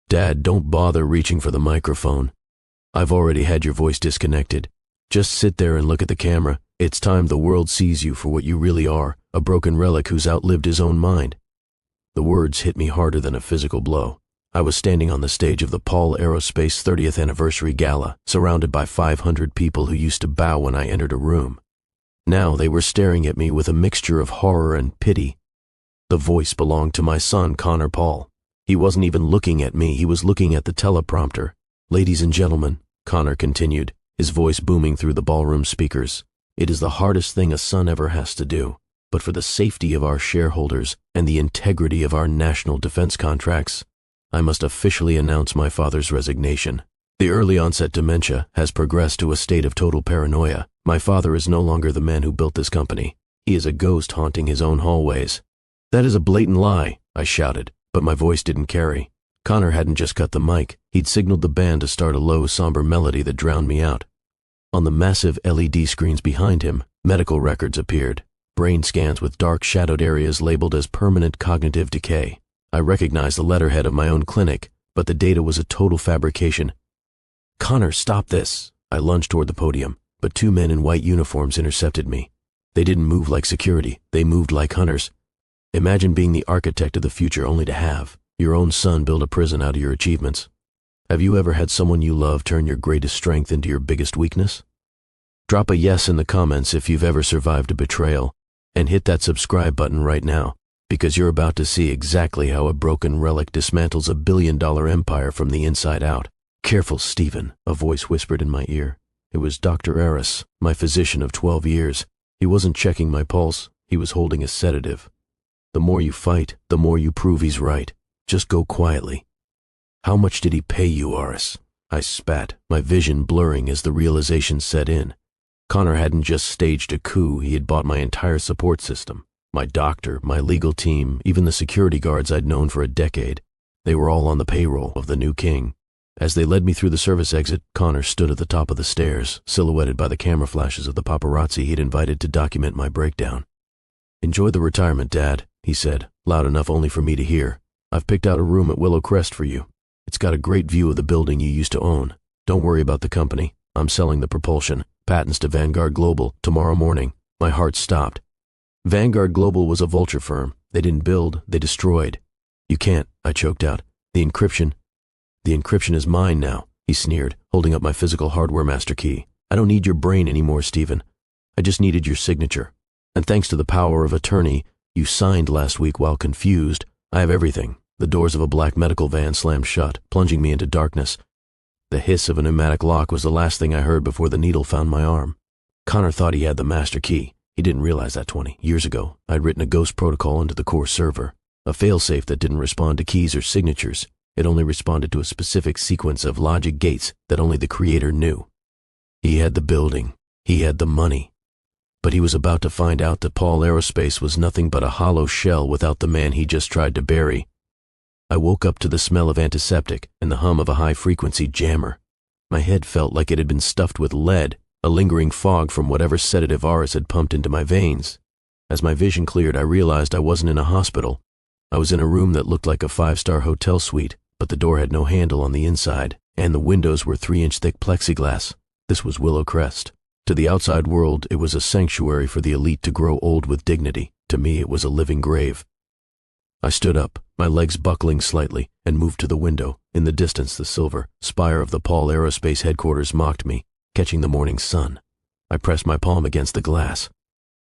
Dad, don't bother reaching for the microphone. I've already had your voice disconnected. Just sit there and look at the camera. It's time the world sees you for what you really are, a broken relic who's outlived his own mind. The words hit me harder than a physical blow. I was standing on the stage of the Paul Aerospace 30th Anniversary Gala, surrounded by 500 people who used to bow when I entered a room. Now they were staring at me with a mixture of horror and pity. The voice belonged to my son, Connor Paul. He wasn't even looking at me, he was looking at the teleprompter. Ladies and gentlemen, Connor continued, his voice booming through the ballroom speakers, it is the hardest thing a son ever has to do, but for the safety of our shareholders and the integrity of our national defense contracts, I must officially announce my father's resignation. The early onset dementia has progressed to a state of total paranoia. My father is no longer the man who built this company. He is a ghost haunting his own hallways. That is a blatant lie, I shouted, but my voice didn't carry. Connor hadn't just cut the mic, he'd signaled the band to start a low, somber melody that drowned me out. On the massive LED screens behind him, medical records appeared, brain scans with dark shadowed areas labeled as permanent cognitive decay. I recognized the letterhead of my own clinic, but the data was a total fabrication. Connor, stop this! I lunged toward the podium, but two men in white uniforms intercepted me. They didn't move like security, they moved like hunters. Imagine being the architect of the future only to have your own son build a prison out of your achievements. Have you ever had someone you love turn your greatest strength into your biggest weakness? Drop a yes in the comments if you've ever survived a betrayal, and hit that subscribe button right now, because you're about to see exactly how a broken relic dismantles a billion-dollar empire from the inside out. Careful, Stephen, a voice whispered in my ear. It was Dr. Aris, my physician of 12 years. He wasn't checking my pulse, he was holding a sedative. The more you fight, the more you prove he's right. Just go quietly. How much did he pay you, Aris? I spat, my vision blurring as the realization set in. Connor hadn't just staged a coup, he had bought my entire support system. My doctor, my legal team, even the security guards I'd known for a decade. They were all on the payroll of the new king. As they led me through the service exit, Connor stood at the top of the stairs, silhouetted by the camera flashes of the paparazzi he'd invited to document my breakdown. Enjoy the retirement, Dad, he said, loud enough only for me to hear. I've picked out a room at Willow Crest for you. It's got a great view of the building you used to own. Don't worry about the company. I'm selling the propulsion, patents to Vanguard Global, tomorrow morning. My heart stopped. Vanguard Global was a vulture firm. They didn't build, they destroyed. You can't, I choked out. The encryption is mine now, he sneered, holding up my physical hardware master key. I don't need your brain anymore, Stephen. I just needed your signature. And thanks to the power of attorney you signed last week while confused, I have everything. The doors of a black medical van slammed shut, plunging me into darkness. The hiss of a pneumatic lock was the last thing I heard before the needle found my arm. Connor thought he had the master key. He didn't realize that 20 years ago, I'd written a ghost protocol into the core server, a failsafe that didn't respond to keys or signatures. It only responded to a specific sequence of logic gates that only the creator knew. He had the building. He had the money. But he was about to find out that Paul Aerospace was nothing but a hollow shell without the man he just tried to bury. I woke up to the smell of antiseptic and the hum of a high-frequency jammer. My head felt like it had been stuffed with lead, a lingering fog from whatever sedative Aris had pumped into my veins. As my vision cleared, I realized I wasn't in a hospital. I was in a room that looked like a 5-star hotel suite, but the door had no handle on the inside, and the windows were 3-inch thick plexiglass. This was Willow Crest. To the outside world, it was a sanctuary for the elite to grow old with dignity. To me, it was a living grave. I stood up, my legs buckling slightly, and moved to the window. In the distance, the silver spire of the Paul Aerospace headquarters mocked me, catching the morning sun. I pressed my palm against the glass.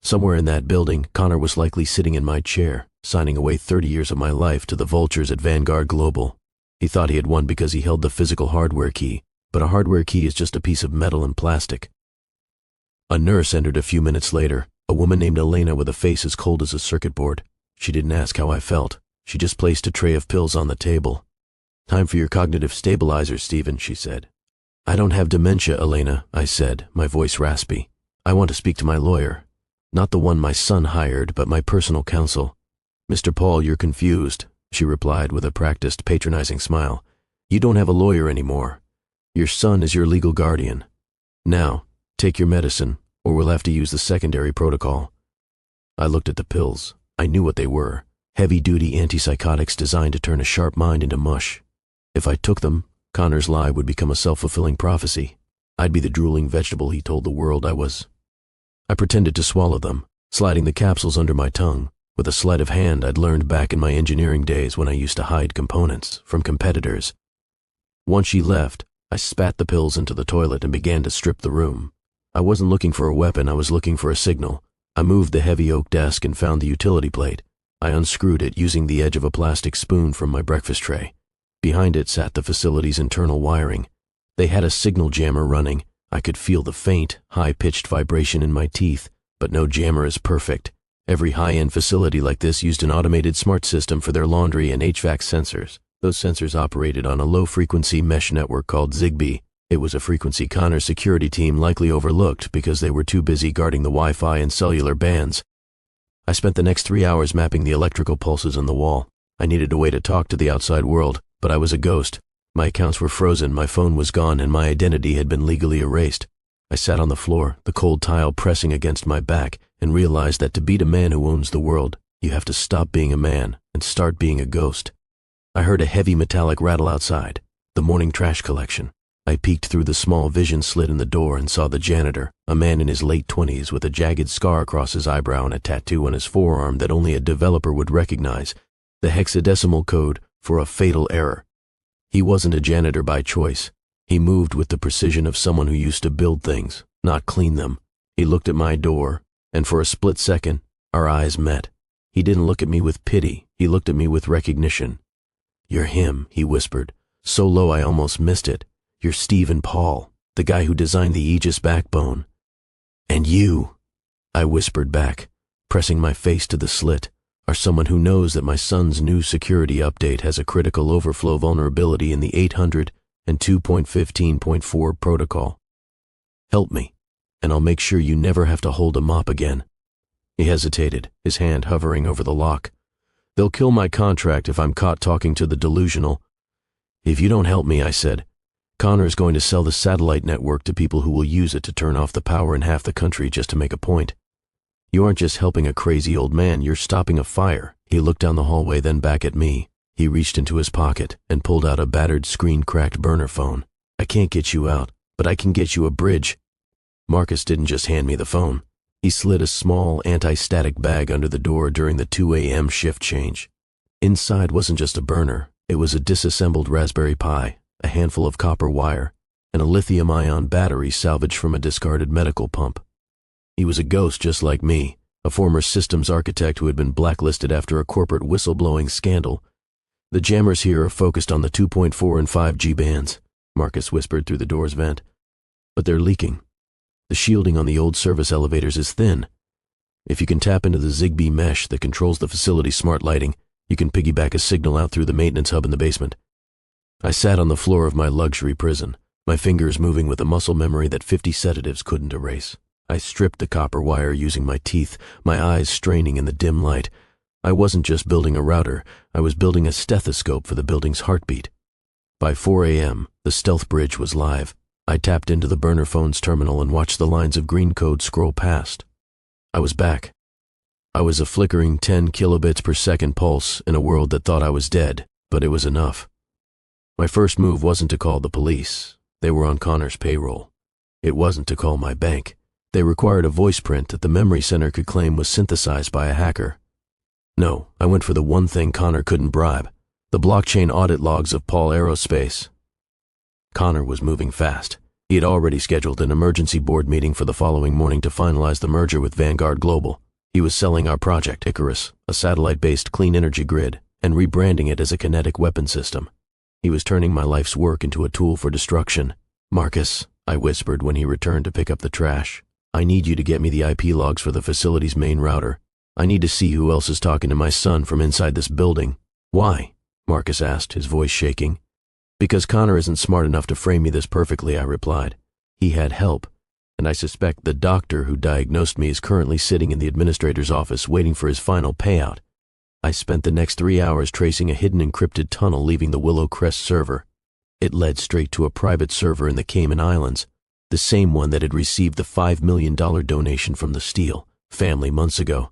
Somewhere in that building, Connor was likely sitting in my chair, signing away 30 years of my life to the vultures at Vanguard Global. He thought he had won because he held the physical hardware key, but a hardware key is just a piece of metal and plastic. A nurse entered a few minutes later, a woman named Elena with a face as cold as a circuit board. She didn't ask how I felt. She just placed a tray of pills on the table. Time for your cognitive stabilizer, Stephen, she said. I don't have dementia, Elena, I said, my voice raspy. I want to speak to my lawyer. Not the one my son hired, but my personal counsel. Mr. Paul, you're confused, she replied with a practiced, patronizing smile. You don't have a lawyer anymore. Your son is your legal guardian. Now, take your medicine, or we'll have to use the secondary protocol. I looked at the pills. I knew what they were. Heavy-duty antipsychotics designed to turn a sharp mind into mush. If I took them, Connor's lie would become a self-fulfilling prophecy. I'd be the drooling vegetable he told the world I was. I pretended to swallow them, sliding the capsules under my tongue, with a sleight of hand I'd learned back in my engineering days when I used to hide components from competitors. Once she left, I spat the pills into the toilet and began to strip the room. I wasn't looking for a weapon, I was looking for a signal. I moved the heavy oak desk and found the utility plate. I unscrewed it using the edge of a plastic spoon from my breakfast tray. Behind it sat the facility's internal wiring. They had a signal jammer running. I could feel the faint, high-pitched vibration in my teeth, but no jammer is perfect. Every high-end facility like this used an automated smart system for their laundry and HVAC sensors. Those sensors operated on a low-frequency mesh network called Zigbee. It was a frequency Connor's security team likely overlooked because they were too busy guarding the Wi-Fi and cellular bands. I spent the next 3 hours mapping the electrical pulses on the wall. I needed a way to talk to the outside world, but I was a ghost. My accounts were frozen, my phone was gone, and my identity had been legally erased. I sat on the floor, the cold tile pressing against my back, and realized that to beat a man who owns the world, you have to stop being a man and start being a ghost. I heard a heavy metallic rattle outside, the morning trash collection. I peeked through the small vision slit in the door and saw the janitor, a man in his late 20s with a jagged scar across his eyebrow and a tattoo on his forearm that only a developer would recognize, the hexadecimal code for a fatal error. He wasn't a janitor by choice. He moved with the precision of someone who used to build things, not clean them. He looked at my door, and for a split second, our eyes met. He didn't look at me with pity, he looked at me with recognition. "You're him," he whispered, so low I almost missed it. "You're Stephen Paul, the guy who designed the Aegis backbone." "And you," I whispered back, pressing my face to the slit, "are someone who knows that my son's new security update has a critical overflow vulnerability in the 800 and 2.15.4 protocol. Help me, and I'll make sure you never have to hold a mop again." He hesitated, his hand hovering over the lock. "They'll kill my contract if I'm caught talking to the delusional." "If you don't help me," I said, "Connor's going to sell the satellite network to people who will use it to turn off the power in half the country just to make a point. You aren't just helping a crazy old man, you're stopping a fire." He looked down the hallway, then back at me. He reached into his pocket and pulled out a battered, screen-cracked burner phone. "I can't get you out, but I can get you a bridge." Marcus didn't just hand me the phone. He slid a small, anti-static bag under the door during the 2 a.m. shift change. Inside wasn't just a burner, it was a disassembled Raspberry Pi, a handful of copper wire, and a lithium-ion battery salvaged from a discarded medical pump. He was a ghost just like me, a former systems architect who had been blacklisted after a corporate whistleblowing scandal. "The jammers here are focused on the 2.4 and 5G bands," Marcus whispered through the door's vent. "But they're leaking. The shielding on the old service elevators is thin. If you can tap into the Zigbee mesh that controls the facility's smart lighting, you can piggyback a signal out through the maintenance hub in the basement." I sat on the floor of my luxury prison, my fingers moving with a muscle memory that 50 sedatives couldn't erase. I stripped the copper wire using my teeth, my eyes straining in the dim light. I wasn't just building a router, I was building a stethoscope for the building's heartbeat. By 4 a.m., the stealth bridge was live. I tapped into the burner phone's terminal and watched the lines of green code scroll past. I was back. I was a flickering 10 kilobits per second pulse in a world that thought I was dead, but it was enough. My first move wasn't to call the police. They were on Connor's payroll. It wasn't to call my bank. They required a voice print that the memory center could claim was synthesized by a hacker. No, I went for the one thing Connor couldn't bribe, the blockchain audit logs of Paul Aerospace. Connor was moving fast. He had already scheduled an emergency board meeting for the following morning to finalize the merger with Vanguard Global. He was selling our project, Icarus, a satellite-based clean energy grid, and rebranding it as a kinetic weapon system. He was turning my life's work into a tool for destruction. "Marcus," I whispered when he returned to pick up the trash, "I need you to get me the IP logs for the facility's main router. I need to see who else is talking to my son from inside this building." "Why?" Marcus asked, his voice shaking. "Because Connor isn't smart enough to frame me this perfectly," I replied. "He had help, and I suspect the doctor who diagnosed me is currently sitting in the administrator's office waiting for his final payout." I spent the next 3 hours tracing a hidden encrypted tunnel leaving the Willow Crest server. It led straight to a private server in the Cayman Islands, the same one that had received the $5 million donation from the Steele family months ago.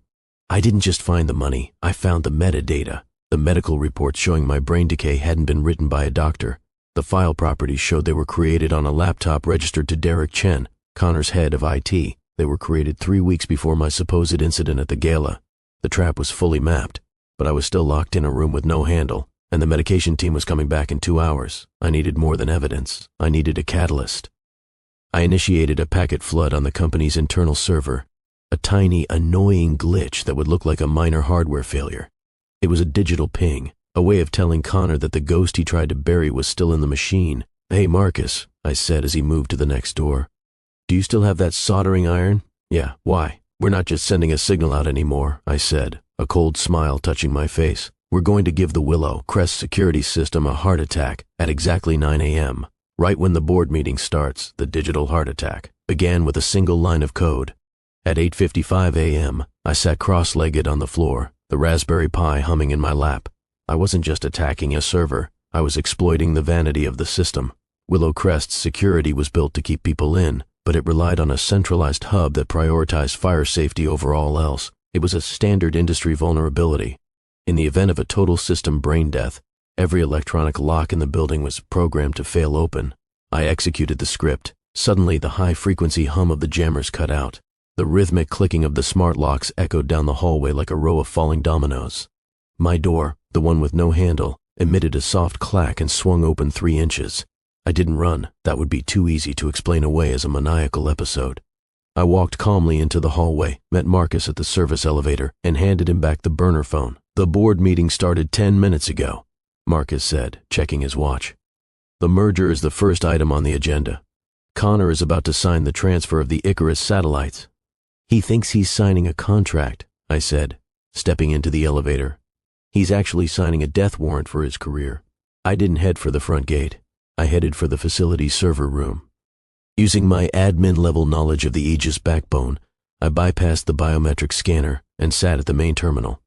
I didn't just find the money, I found the metadata, the medical reports showing my brain decay hadn't been written by a doctor. The file properties showed they were created on a laptop registered to Derek Chen, Connor's head of IT. They were created 3 weeks before my supposed incident at the gala. The trap was fully mapped, but I was still locked in a room with no handle, and the medication team was coming back in 2 hours. I needed more than evidence. I needed a catalyst. I initiated a packet flood on the company's internal server, a tiny, annoying glitch that would look like a minor hardware failure. It was a digital ping, a way of telling Connor that the ghost he tried to bury was still in the machine. "Hey, Marcus," I said as he moved to the next door. "Do you still have that soldering iron?" "Yeah, why?" "We're not just sending a signal out anymore," I said, a cold smile touching my face. "We're going to give the Willow Crest security system a heart attack at exactly 9 a.m. Right when the board meeting starts, the digital heart attack began with a single line of code. At 8:55 a.m., I sat cross-legged on the floor, the Raspberry Pi humming in my lap. I wasn't just attacking a server, I was exploiting the vanity of the system. Willow Crest's security was built to keep people in, but it relied on a centralized hub that prioritized fire safety over all else. It was a standard industry vulnerability. In the event of a total system brain death, every electronic lock in the building was programmed to fail open. I executed the script. Suddenly, the high-frequency hum of the jammers cut out. The rhythmic clicking of the smart locks echoed down the hallway like a row of falling dominoes. My door, the one with no handle, emitted a soft clack and swung open 3 inches. I didn't run. That would be too easy to explain away as a maniacal episode. I walked calmly into the hallway, met Marcus at the service elevator, and handed him back the burner phone. "The board meeting started 10 minutes ago," Marcus said, checking his watch. "The merger is the first item on the agenda. Connor is about to sign the transfer of the Icarus satellites." "He thinks he's signing a contract," I said, stepping into the elevator. "He's actually signing a death warrant for his career." I didn't head for the front gate. I headed for the facility's server room. Using my admin-level knowledge of the Aegis backbone, I bypassed the biometric scanner and sat at the main terminal.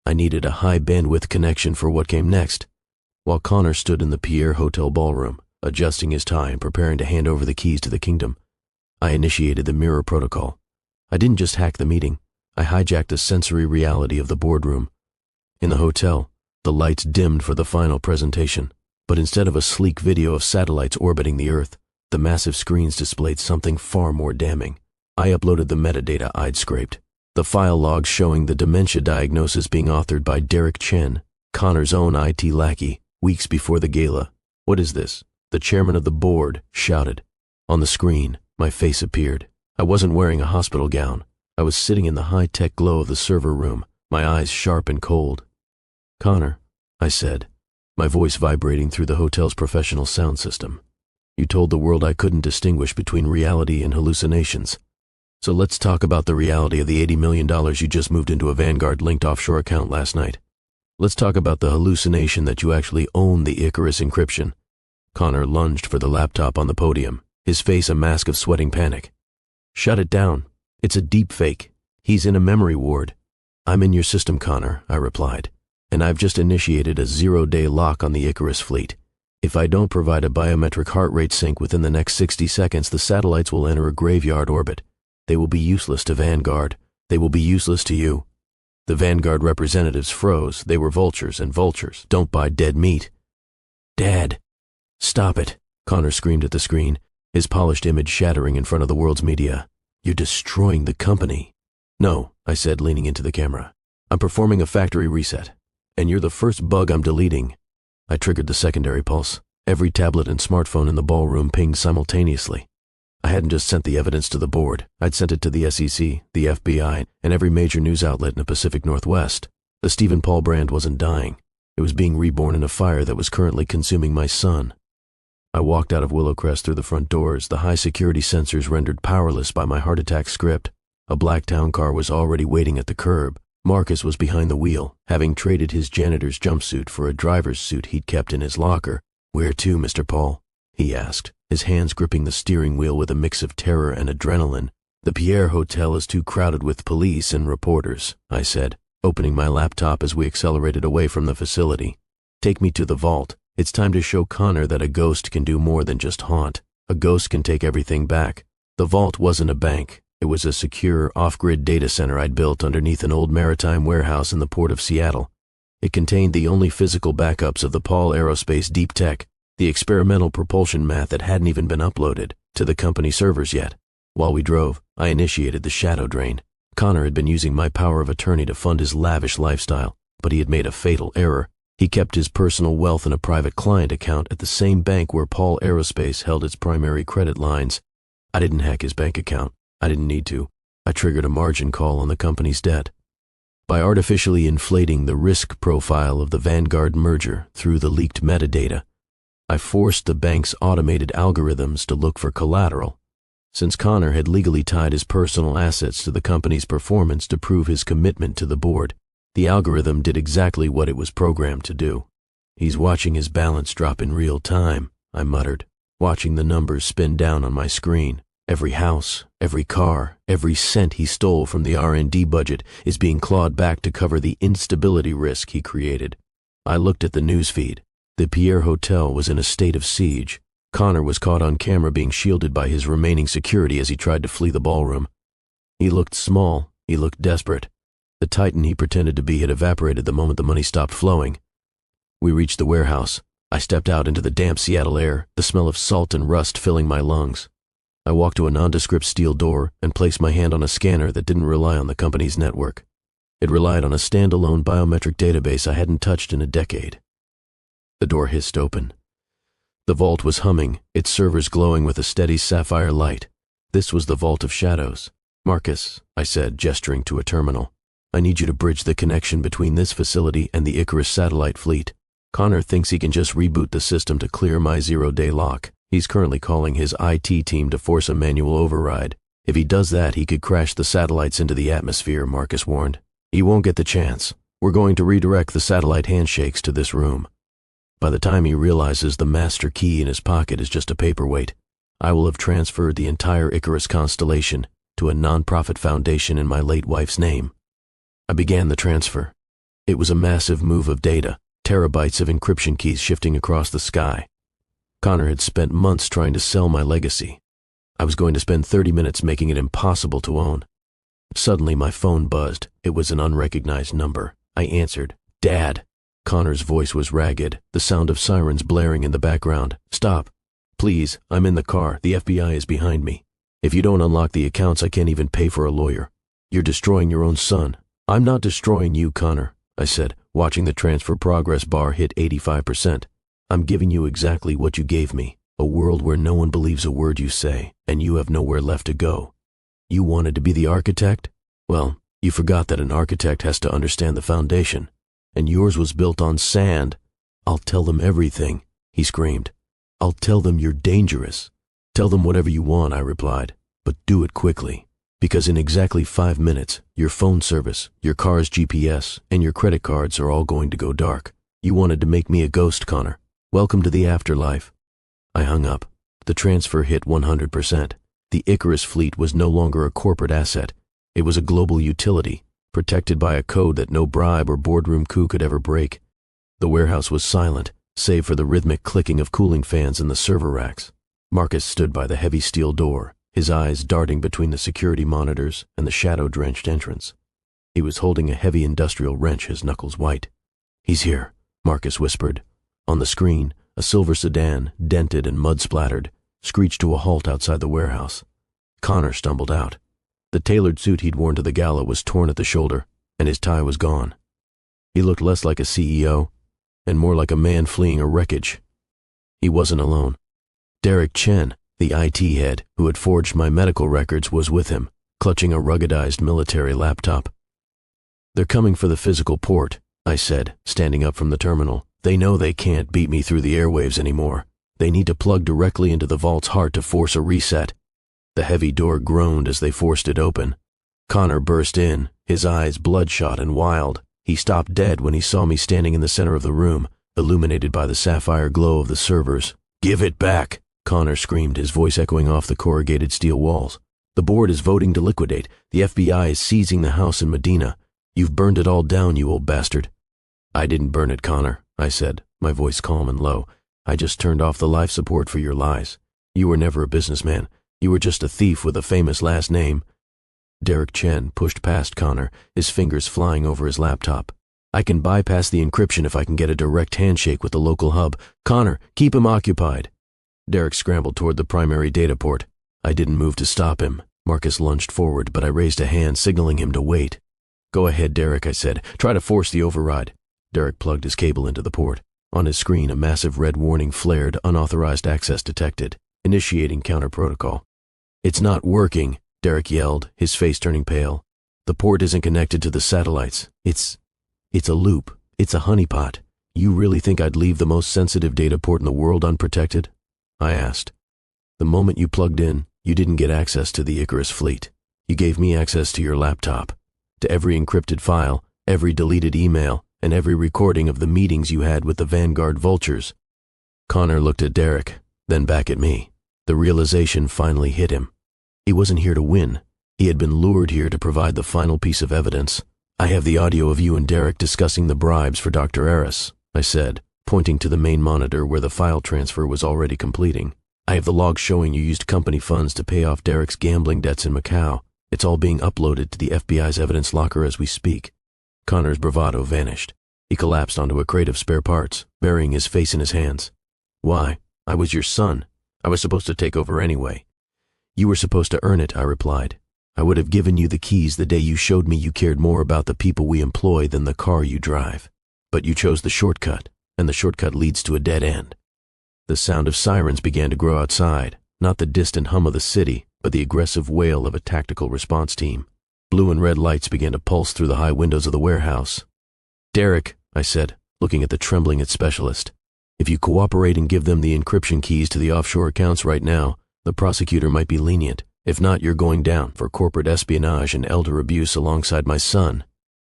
I needed a high-bandwidth connection for what came next. While Connor stood in the Pierre Hotel ballroom, adjusting his tie and preparing to hand over the keys to the kingdom, I initiated the mirror protocol. I didn't just hack the meeting, I hijacked the sensory reality of the boardroom. In the hotel, the lights dimmed for the final presentation, but instead of a sleek video of satellites orbiting the Earth, the massive screens displayed something far more damning. I uploaded the metadata I'd scraped, the file logs showing the dementia diagnosis being authored by Derek Chen, Connor's own IT lackey, weeks before the gala. "What is this?" the chairman of the board shouted. On the screen, my face appeared. I wasn't wearing a hospital gown. I was sitting in the high-tech glow of the server room, my eyes sharp and cold. "Connor," I said, my voice vibrating through the hotel's professional sound system. "You told the world I couldn't distinguish between reality and hallucinations. So let's talk about the reality of the $80 million you just moved into a Vanguard-linked offshore account last night. Let's talk about the hallucination that you actually own the Icarus encryption." Connor lunged for the laptop on the podium, his face a mask of sweating panic. "Shut it down. It's a deep fake. He's in a memory ward." "I'm in your system, Connor," I replied, "and I've just initiated a 0-day lock on the Icarus fleet. If I don't provide a biometric heart rate sync within the next 60 seconds, the satellites will enter a graveyard orbit. They will be useless to Vanguard. They will be useless to you." The Vanguard representatives froze. They were vultures, and vultures don't buy dead meat. "Dad, stop it," Connor screamed at the screen, his polished image shattering in front of the world's media. "You're destroying the company." "No," I said, leaning into the camera. "I'm performing a factory reset, and you're the first bug I'm deleting." I triggered the secondary pulse. Every tablet and smartphone in the ballroom pinged simultaneously. I hadn't just sent the evidence to the board. I'd sent it to the SEC, the FBI, and every major news outlet in the Pacific Northwest. The Stephen Paul brand wasn't dying. It was being reborn in a fire that was currently consuming my son. I walked out of Willow Crest through the front doors, the high-security sensors rendered powerless by my heart attack script. A black town car was already waiting at the curb. Marcus was behind the wheel, having traded his janitor's jumpsuit for a driver's suit he'd kept in his locker. "Where to, Mr. Paul?" he asked, his hands gripping the steering wheel with a mix of terror and adrenaline. "The Pierre Hotel is too crowded with police and reporters," I said, opening my laptop as we accelerated away from the facility. "Take me to the vault. It's time to show Connor that a ghost can do more than just haunt. A ghost can take everything back." The vault wasn't a bank. It was a secure, off-grid data center I'd built underneath an old maritime warehouse in the port of Seattle. It contained the only physical backups of the Paul Aerospace deep tech, The experimental propulsion method hadn't even been uploaded to the company servers yet. While we drove, I initiated the shadow drain. Connor had been using my power of attorney to fund his lavish lifestyle, but he had made a fatal error. He kept his personal wealth in a private client account at the same bank where Paul Aerospace held its primary credit lines. I didn't hack his bank account. I didn't need to. I triggered a margin call on the company's debt. By artificially inflating the risk profile of the Vanguard merger through the leaked metadata, I forced the bank's automated algorithms to look for collateral. Since Connor had legally tied his personal assets to the company's performance to prove his commitment to the board, the algorithm did exactly what it was programmed to do. "He's watching his balance drop in real time," I muttered, watching the numbers spin down on my screen. Every house, every car, every cent he stole from the R&D budget is being clawed back to cover the instability risk he created. I looked at the newsfeed. The Pierre Hotel was in a state of siege. Connor was caught on camera being shielded by his remaining security as he tried to flee the ballroom. He looked small. He looked desperate. The titan he pretended to be had evaporated the moment the money stopped flowing. We reached the warehouse. I stepped out into the damp Seattle air, the smell of salt and rust filling my lungs. I walked to a nondescript steel door and placed my hand on a scanner that didn't rely on the company's network. It relied on a standalone biometric database I hadn't touched in a decade. The door hissed open. The vault was humming, its servers glowing with a steady sapphire light. This was the Vault of Shadows. "Marcus," I said, gesturing to a terminal, "I need you to bridge the connection between this facility and the Icarus satellite fleet. Connor thinks he can just reboot the system to clear my zero-day lock. He's currently calling his IT team to force a manual override. If he does that, he could crash the satellites into the atmosphere," Marcus warned. "He won't get the chance. We're going to redirect the satellite handshakes to this room. By the time he realizes the master key in his pocket is just a paperweight, I will have transferred the entire Icarus constellation to a non-profit foundation in my late wife's name." I began the transfer. It was a massive move of data, terabytes of encryption keys shifting across the sky. Connor had spent months trying to sell my legacy. I was going to spend 30 minutes making it impossible to own. Suddenly my phone buzzed. It was an unrecognized number. I answered. "Dad." Connor's voice was ragged, the sound of sirens blaring in the background. "Stop. Please, I'm in the car. The FBI is behind me. If you don't unlock the accounts, I can't even pay for a lawyer. You're destroying your own son." "I'm not destroying you, Connor," I said, watching the transfer progress bar hit 85%. "I'm giving you exactly what you gave me, a world where no one believes a word you say, and you have nowhere left to go. You wanted to be the architect? Well, you forgot that an architect has to understand the foundation, and yours was built on sand." "I'll tell them everything," he screamed. "I'll tell them you're dangerous." "Tell them whatever you want," I replied, "but do it quickly, because in exactly 5 minutes, your phone service, your car's GPS, and your credit cards are all going to go dark. You wanted to make me a ghost, Connor. Welcome to the afterlife." I hung up. The transfer hit 100%. The Icarus fleet was no longer a corporate asset. It was a global utility, protected by a code that no bribe or boardroom coup could ever break. The warehouse was silent, save for the rhythmic clicking of cooling fans in the server racks. Marcus stood by the heavy steel door, his eyes darting between the security monitors and the shadow-drenched entrance. He was holding a heavy industrial wrench, his knuckles white. "He's here," Marcus whispered. On the screen, a silver sedan, dented and mud-splattered, screeched to a halt outside the warehouse. Connor stumbled out. The tailored suit he'd worn to the gala was torn at the shoulder, and his tie was gone. He looked less like a CEO, and more like a man fleeing a wreckage. He wasn't alone. Derek Chen, the IT head who had forged my medical records, was with him, clutching a ruggedized military laptop. "They're coming for the physical port," I said, standing up from the terminal. "They know they can't beat me through the airwaves anymore. They need to plug directly into the vault's heart to force a reset." The heavy door groaned as they forced it open. Connor burst in, his eyes bloodshot and wild. He stopped dead when he saw me standing in the center of the room, illuminated by the sapphire glow of the servers. "Give it back!" Connor screamed, his voice echoing off the corrugated steel walls. "The board is voting to liquidate. The FBI is seizing the house in Medina. You've burned it all down, you old bastard." "I didn't burn it, Connor," I said, my voice calm and low. "I just turned off the life support for your lies. You were never a businessman. You were just a thief with a famous last name." Derek Chen pushed past Connor, his fingers flying over his laptop. I can bypass the encryption if I can get a direct handshake with the local hub. Connor, keep him occupied. Derek scrambled toward the primary data port. I didn't move to stop him. Marcus lunged forward, but I raised a hand, signaling him to wait. Go ahead, Derek, I said. Try to force the override. Derek plugged his cable into the port. On his screen, a massive red warning flared, unauthorized access detected, initiating counter protocol. It's not working, Derek yelled, his face turning pale. The port isn't connected to the satellites. It's a loop. It's a honeypot. You really think I'd leave the most sensitive data port in the world unprotected? I asked. The moment you plugged in, you didn't get access to the Icarus fleet. You gave me access to your laptop, to every encrypted file, every deleted email, and every recording of the meetings you had with the Vanguard vultures. Connor looked at Derek, then back at me. The realization finally hit him. He wasn't here to win. He had been lured here to provide the final piece of evidence. I have the audio of you and Derek discussing the bribes for Dr. Eris, I said, pointing to the main monitor where the file transfer was already completing. I have the log showing you used company funds to pay off Derek's gambling debts in Macau. It's all being uploaded to the FBI's evidence locker as we speak. Connor's bravado vanished. He collapsed onto a crate of spare parts, burying his face in his hands. Why? I was your son. I was supposed to take over anyway. You were supposed to earn it, I replied. I would have given you the keys the day you showed me you cared more about the people we employ than the car you drive. But you chose the shortcut, and the shortcut leads to a dead end. The sound of sirens began to grow outside, not the distant hum of the city, but the aggressive wail of a tactical response team. Blue and red lights began to pulse through the high windows of the warehouse. Derek, I said, looking at the trembling specialist, if you cooperate and give them the encryption keys to the offshore accounts right now, the prosecutor might be lenient. If not, you're going down for corporate espionage and elder abuse alongside my son.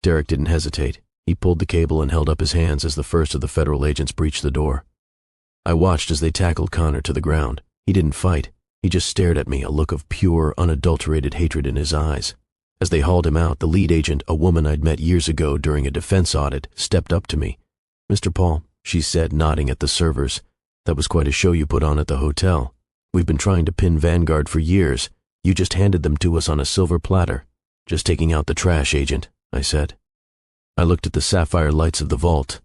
Derek didn't hesitate. He pulled the cable and held up his hands as the first of the federal agents breached the door. I watched as they tackled Connor to the ground. He didn't fight. He just stared at me, a look of pure, unadulterated hatred in his eyes. As they hauled him out, the lead agent, a woman I'd met years ago during a defense audit, stepped up to me. Mr. Paul, she said, nodding at the servers, that was quite a show you put on at the hotel. We've been trying to pin Vanguard for years. You just handed them to us on a silver platter. Just taking out the trash, Agent, I said. I looked at the sapphire lights of the vault.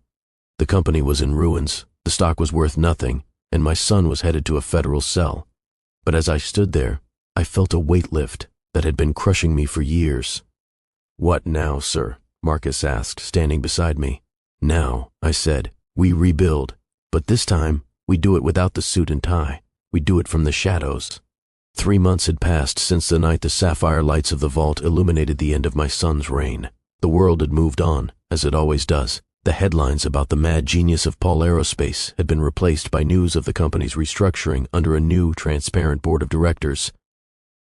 The company was in ruins, the stock was worth nothing, and my son was headed to a federal cell. But as I stood there, I felt a weight lift that had been crushing me for years. What now, sir? Marcus asked, standing beside me. Now, I said, we rebuild, but this time we do it without the suit and tie. We do it from the shadows. 3 months had passed since the night the sapphire lights of the vault illuminated the end of my son's reign. The world had moved on, as it always does. The headlines about the mad genius of Paul Aerospace had been replaced by news of the company's restructuring under a new, transparent board of directors.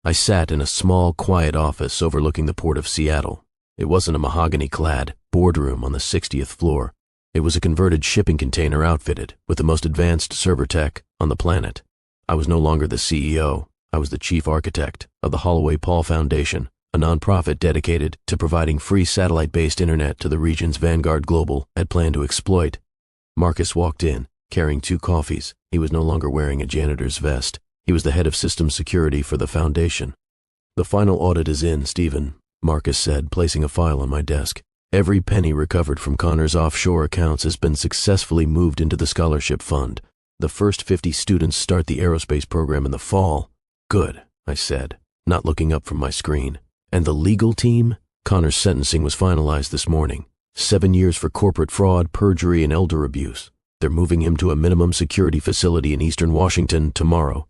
I sat in a small, quiet office overlooking the port of Seattle. It wasn't a mahogany-clad boardroom on the 60th floor. It was a converted shipping container outfitted with the most advanced server tech on the planet. I was no longer the CEO. I was the chief architect of the Holloway Paul Foundation, a nonprofit dedicated to providing free satellite-based internet to the regions Vanguard Global had planned to exploit. Marcus walked in, carrying 2 coffees. He was no longer wearing a janitor's vest. He was the head of systems security for the foundation. The final audit is in, Stephen, Marcus said, placing a file on my desk. Every penny recovered from Connor's offshore accounts has been successfully moved into the scholarship fund. The first 50 students start the aerospace program in the fall. Good, I said, not looking up from my screen. And the legal team? Connor's sentencing was finalized this morning. 7 years for corporate fraud, perjury, and elder abuse. They're moving him to a minimum security facility in eastern Washington tomorrow.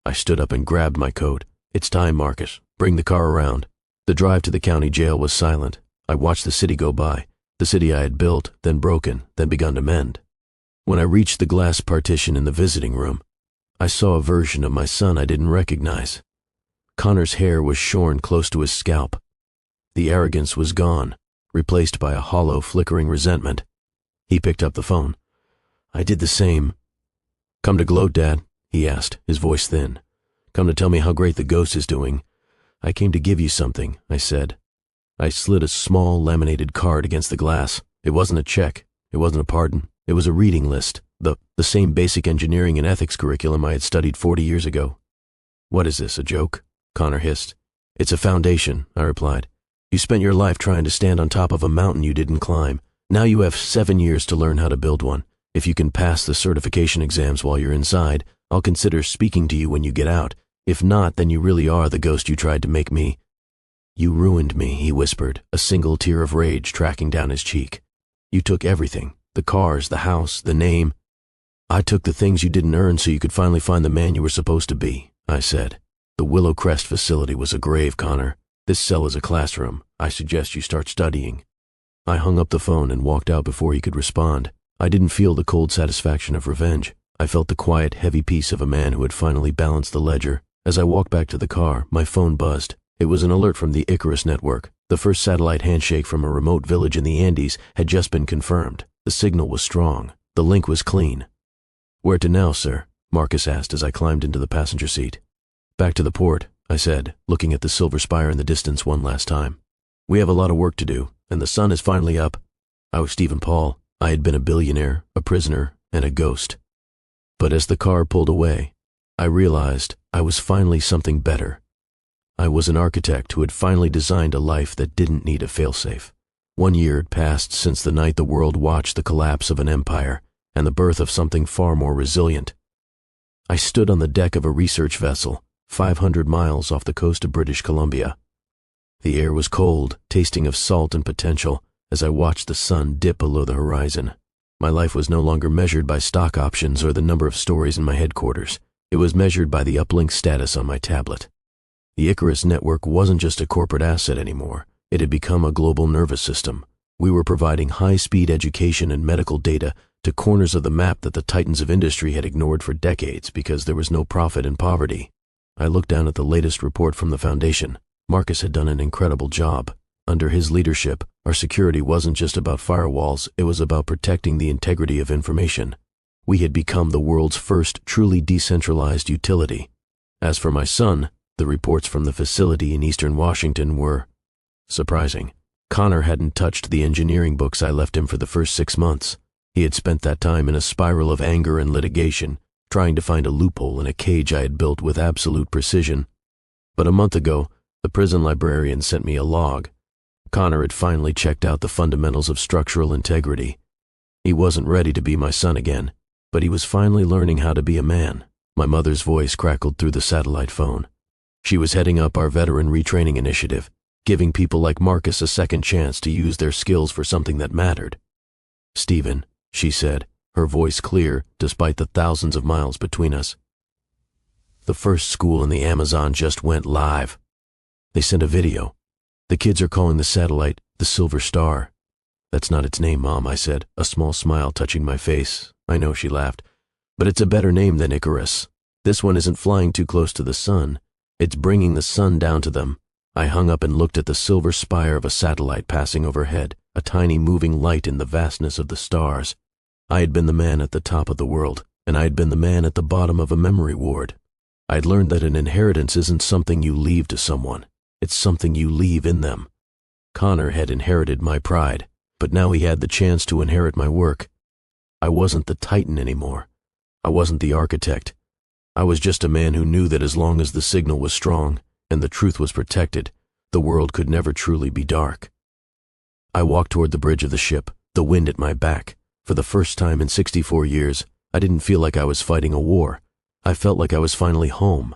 I stood up and grabbed my coat. It's time, Marcus. Bring the car around. The drive to the county jail was silent. I watched the city go by. The city I had built, then broken, then begun to mend. When I reached the glass partition in the visiting room, I saw a version of my son I didn't recognize. Connor's hair was shorn close to his scalp. The arrogance was gone, replaced by a hollow, flickering resentment. He picked up the phone. I did the same. Come to gloat, Dad, he asked, his voice thin. Come to tell me how great the ghost is doing. I came to give you something, I said. I slid a small, laminated card against the glass. It wasn't a check. It wasn't a pardon. It was a reading list, the same basic engineering and ethics curriculum I had studied 40 years ago. What is this, a joke? Connor hissed. It's a foundation, I replied. You spent your life trying to stand on top of a mountain you didn't climb. Now you have 7 years to learn how to build one. If you can pass the certification exams while you're inside, I'll consider speaking to you when you get out. If not, then you really are the ghost you tried to make me." "You ruined me," he whispered, a single tear of rage tracking down his cheek. "You took everything, the cars, the house, the name." "I took the things you didn't earn so you could finally find the man you were supposed to be," I said. "The Willow Crest facility was a grave, Connor. This cell is a classroom. I suggest you start studying." I hung up the phone and walked out before he could respond. I didn't feel the cold satisfaction of revenge. I felt the quiet, heavy peace of a man who had finally balanced the ledger. As I walked back to the car, my phone buzzed. It was an alert from the Icarus network. The first satellite handshake from a remote village in the Andes had just been confirmed. The signal was strong. The link was clean. "Where to now, sir?" Marcus asked as I climbed into the passenger seat. "Back to the port," I said, looking at the silver spire in the distance one last time. "We have a lot of work to do, and the sun is finally up." I was Stephen Paul. I had been a billionaire, a prisoner, and a ghost. But as the car pulled away, I realized I was finally something better. I was an architect who had finally designed a life that didn't need a failsafe. 1 year had passed since the night the world watched the collapse of an empire and the birth of something far more resilient. I stood on the deck of a research vessel, 500 miles off the coast of British Columbia. The air was cold, tasting of salt and potential, as I watched the sun dip below the horizon. My life was no longer measured by stock options or the number of stories in my headquarters. It was measured by the uplink status on my tablet. The Icarus network wasn't just a corporate asset anymore. It had become a global nervous system. We were providing high-speed education and medical data to corners of the map that the titans of industry had ignored for decades because there was no profit in poverty. I looked down at the latest report from the Foundation. Marcus had done an incredible job. Under his leadership, our security wasn't just about firewalls, it was about protecting the integrity of information. We had become the world's first truly decentralized utility. As for my son, the reports from the facility in eastern Washington were surprising. Connor hadn't touched the engineering books I left him for the first 6 months. He had spent that time in a spiral of anger and litigation, trying to find a loophole in a cage I had built with absolute precision. But a month ago, the prison librarian sent me a log. Connor had finally checked out the fundamentals of structural integrity. He wasn't ready to be my son again, but he was finally learning how to be a man. My mother's voice crackled through the satellite phone. She was heading up our veteran retraining initiative, giving people like Marcus a second chance to use their skills for something that mattered. "Stephen," she said, her voice clear despite the thousands of miles between us. "The first school in the Amazon just went live. They sent a video. The kids are calling the satellite the Silver Star." "That's not its name, Mom," I said, a small smile touching my face. "I know," she laughed, "but it's a better name than Icarus. This one isn't flying too close to the sun. It's bringing the sun down to them." I hung up and looked at the silver spire of a satellite passing overhead, a tiny moving light in the vastness of the stars. I had been the man at the top of the world, and I had been the man at the bottom of a memory ward. I had learned that an inheritance isn't something you leave to someone. It's something you leave in them. Connor had inherited my pride, but now he had the chance to inherit my work. I wasn't the titan anymore. I wasn't the architect. I was just a man who knew that as long as the signal was strong and the truth was protected, the world could never truly be dark. I walked toward the bridge of the ship, the wind at my back. For the first time in 64 years, I didn't feel like I was fighting a war. I felt like I was finally home,